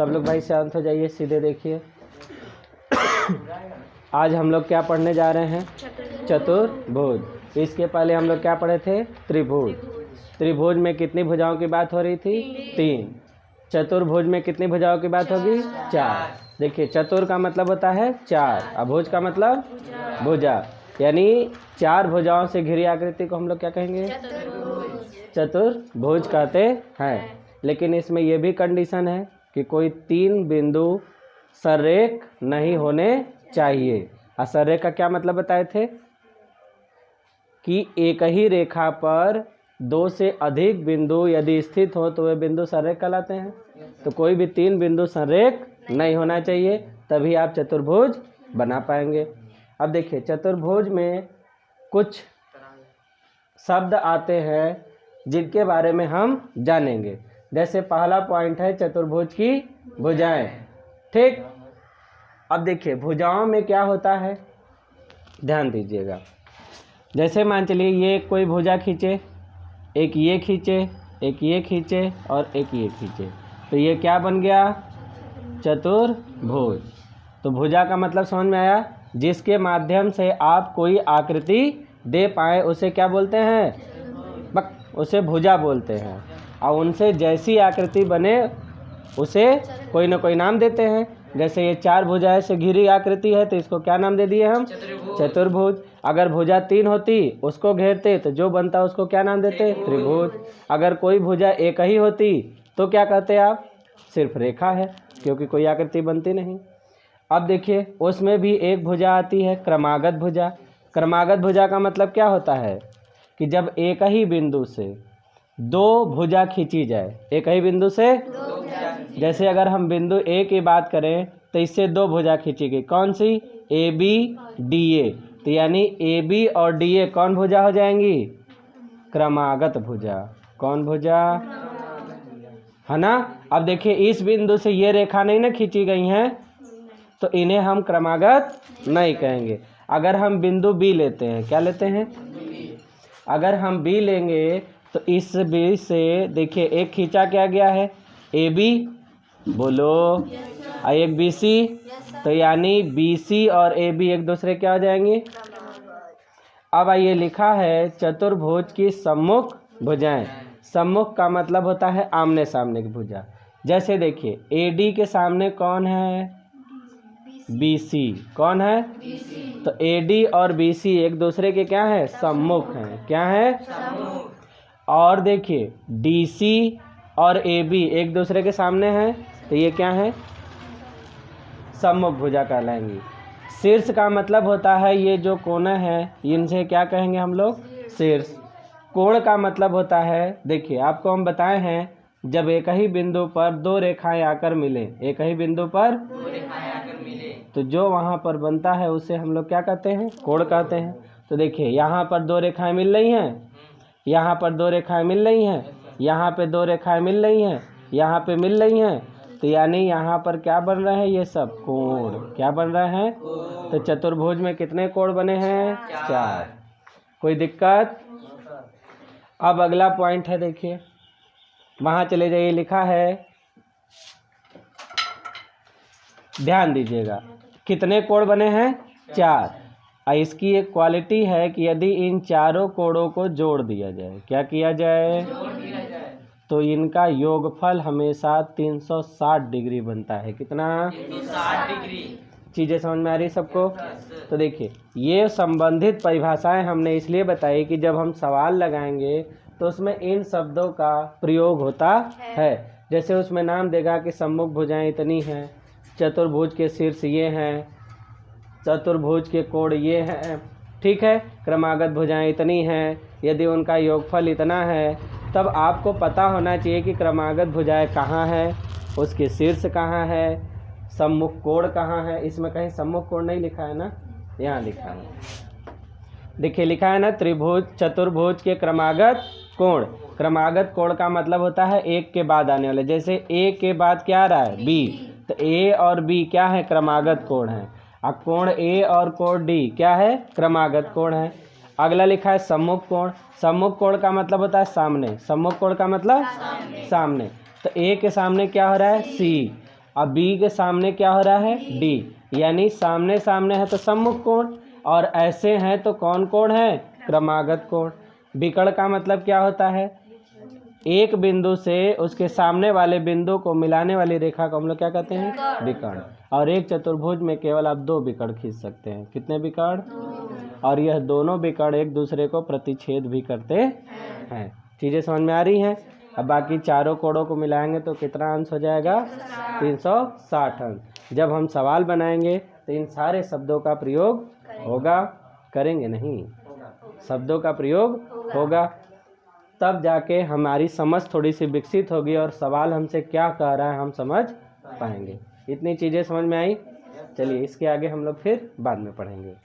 सब लोग भाई शांत हो जाइए, सीधे देखिए। आज हम लोग क्या पढ़ने जा रहे हैं? चतुर्भुज। इसके पहले हम लोग क्या पढ़े थे? त्रिभुज। त्रिभुज में कितनी भुजाओं की बात हो रही थी? 3। चतुर्भुज में कितनी भुजाओं की बात होगी? 4। देखिए, चतुर का मतलब होता है 4, और भुज का मतलब भुजा, यानी 4 भुजाओं से घिरी आकृति को हम लोग क्या कहेंगे? चतुर्भुज कहते हैं। लेकिन इसमें यह भी कंडीशन है कि कोई 3 बिंदु सररेख नहीं होने चाहिए। और सररेख का क्या मतलब बताए थे? कि एक ही रेखा पर 2 से अधिक बिंदु यदि स्थित हो तो वे बिंदु सररेख कहलाते हैं। तो कोई भी 3 बिंदु सररेख नहीं होना चाहिए, तभी आप चतुर्भुज बना पाएंगे। अब देखिए, चतुर्भुज में कुछ शब्द आते हैं जिनके बारे में हम जानेंगे। जैसे पहला पॉइंट है चतुर्भुज की भुजाएं। ठीक, अब देखिए भुजाओं में क्या होता है, ध्यान दीजिएगा। जैसे मान चलिए ये कोई भुजा खींचे, एक ये खींचे, एक ये खींचे और एक ये खींचे, तो ये क्या बन गया? चतुर्भुज। तो भुजा का मतलब समझ में आया? जिसके माध्यम से आप कोई आकृति दे पाए उसे क्या बोलते हैं? उसे भुजा बोलते हैं। और उनसे जैसी आकृति बने उसे कोई ना कोई नाम देते हैं। जैसे ये 4 भुजाएं से घिरी आकृति है तो इसको क्या नाम दे दिए हम? चतुर्भुज। अगर भुजा 3 होती, उसको घेरते, तो जो बनता उसको क्या नाम देते? त्रिभुज। अगर कोई भुजा एक ही होती तो क्या कहते आप? सिर्फ रेखा है, क्योंकि कोई आकृति बनती नहीं। अब देखिए, उसमें भी एक भुजा आती है क्रमागत भुजा। क्रमागत भुजा का मतलब क्या होता है? कि जब एक ही बिंदु से 2 भुजा खींची जाए, एक ही बिंदु से, जैसे अगर हम बिंदु ए की बात करें तो इससे 2 भुजा खींची गई। कौन सी? A B D A. तो यानी ए बी और डी ए कौन भुजा हो जाएंगी? क्रमागत भुजा। कौन भुजा? है ना। अब देखिए, इस बिंदु से ये रेखा नहीं ना खींची गई हैं, तो इन्हें हम क्रमागत नहीं कहेंगे। अगर हम बिंदु बी लेते हैं, क्या लेते हैं? अगर हम बी लेंगे तो इस बी से देखिए एक खींचा क्या गया है? ए बी, बोलो, और एक बी सी। तो यानी बी सी और ए बी एक दूसरे क्या हो जाएंगे? अब आइए, लिखा है चतुर्भुज की सम्मुख भुजाएं। सम्मुख का मतलब होता है आमने सामने की भुजा। जैसे देखिए, ए डी के सामने कौन है? B C. कौन है? तो ए डी और बी सी एक दूसरे के क्या है? सम्मुख हैं। क्या है? और देखिए, डी सी और ए बी एक दूसरे के सामने हैं, तो ये क्या है? सम्मुख भुजा कहलाएंगी। शीर्ष का मतलब होता है ये जो कोना है, इनसे क्या कहेंगे हम लोग? शीर्ष। कोण का मतलब होता है, देखिए आपको हम बताए हैं, जब एक ही बिंदु पर 2 रेखाएं आकर मिले, एक ही बिंदु पर 2 रेखाएं आकर मिले, तो जो वहाँ पर बनता है उसे हम लोग क्या कहते हैं? कोण कहते हैं। तो देखिए, यहाँ पर 2 रेखाएं मिल रही हैं, यहाँ पर 2 रेखाएं मिल रही हैं, यहाँ पे 2 रेखाएं मिल रही हैं, यहाँ पे मिल रही हैं, तो यानी यहाँ पर क्या बन रहे हैं? ये सब कोण। क्या बन रहे हैं? तो चतुर्भुज में कितने कोण बने हैं? 4। कोई दिक्कत? अब अगला पॉइंट है, देखिए वहाँ चले जाइए, लिखा है, ध्यान दीजिएगा, कितने कोण बने हैं? 4। और इसकी एक क्वालिटी है कि यदि इन चारों कोणों को जोड़ दिया जाए, क्या किया जाए? तो इनका योगफल हमेशा 360 डिग्री बनता है। कितना? 360 डिग्री। चीज़ें समझ में आ रही सबको? तो देखिए, ये संबंधित परिभाषाएं हमने इसलिए बताई कि जब हम सवाल लगाएंगे तो उसमें इन शब्दों का प्रयोग होता है। जैसे उसमें नाम देगा कि सम्मुख भुजाएं इतनी हैं, चतुर्भुज के शीर्ष ये हैं, चतुर्भुज के कोण ये हैं, ठीक है, क्रमागत भुजाएं इतनी हैं, यदि उनका योगफल इतना है, तब आपको पता होना चाहिए कि क्रमागत भुजाएं कहाँ है, उसके शीर्ष कहाँ है, सम्मुख कोण कहाँ है। इसमें कहीं सम्मुख कोण नहीं लिखा है ना? यहाँ लिखा है, देखिए लिखा है ना, त्रिभुज चतुर्भुज के क्रमागत कोण। क्रमागत कोण का मतलब होता है एक के बाद आने वाले। जैसे ए के बाद क्या आ रहा है? बी। तो ए और बी क्या है? क्रमागत कोण है। अब कोण ए और कोण डी क्या है? क्रमागत कोण है। अगला लिखा है सम्मुख कोण। सम्मुख कोण का मतलब होता है सामने। सम्मुख कोण का मतलब सामने। तो ए के सामने क्या हो रहा है? सी। अब बी के सामने क्या हो रहा है, डी, यानी सामने सामने है तो सम्मुख कोण, और ऐसे हैं तो कौन कोण है, क्रमागत कोण। विकर्ण का मतलब क्या होता है, एक बिंदु से उसके सामने वाले बिंदु को मिलाने वाली रेखा को हम लोग क्या कहते हैं, विकर्ण। और एक चतुर्भुज में केवल आप 2 विकर्ण खींच सकते हैं। कितने विकर्ण, और यह दोनों विकर्ण एक दूसरे को प्रतिच्छेद भी करते हैं। चीज़ें समझ में आ रही हैं। अब बाकी चारों कोणों को मिलाएंगे तो कितना अंश हो जाएगा, 360 अंश। जब हम सवाल बनाएंगे तो इन सारे शब्दों का प्रयोग होगा, करेंगे नहीं, शब्दों का प्रयोग होगा, तब जाके हमारी समझ थोड़ी सी विकसित होगी और सवाल हमसे क्या कह रहा है हम समझ पाएंगे। इतनी चीज़ें समझ में आई। चलिए इसके आगे हम लोग फिर बाद में पढ़ेंगे।